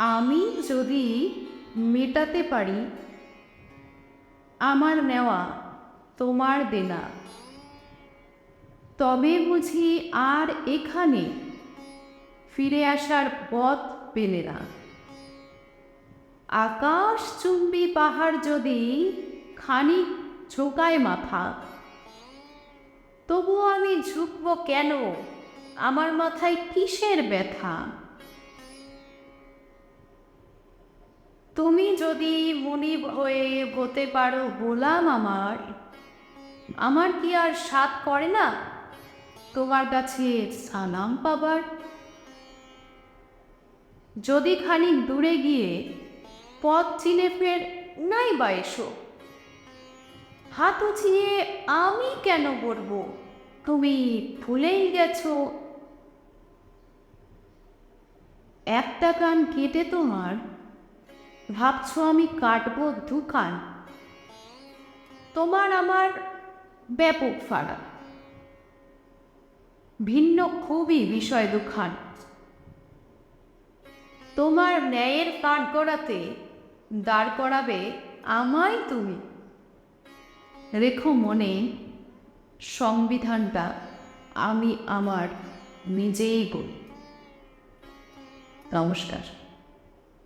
আমি যদি মেটাতে পারি আমার নেওয়া তোমার দেনা, তবে বুঝি আর এখানে ফিরে আসার পথ পেলে না। আকাশচুম্বী পাহাড় যদি খানিক ঝোঁকায় মাথা, তবু আমি ঝুঁকব কেন? আমার মাথায় কিসের ব্যথা? তুমি যদি মুনিব হয়ে হতে পারো গোলাম আমার, আমার কি আর সাধ করে না তোমার কাছে সালাম পাবার? যদি খানিক দূরে গিয়ে পথ চিনে ফের নাই বা এসো, হাত উঠিয়ে আমি কেন বলবো তুমি ভুলেই গেছো? একটা কান কেটে তোমার ভাবছো আমি কাটবো দুখান? তোমার আমার ব্যাপক ফারাক, ভিন্ন খুবই বিষয় দুখান। তোমার ন্যায়ের কাঠ গড়াতে দাঁড় করাবে আমায় তুমি। রেখো মনে, সংবিধানটা আমি আমার নিজেই গড়ি। নমস্কার।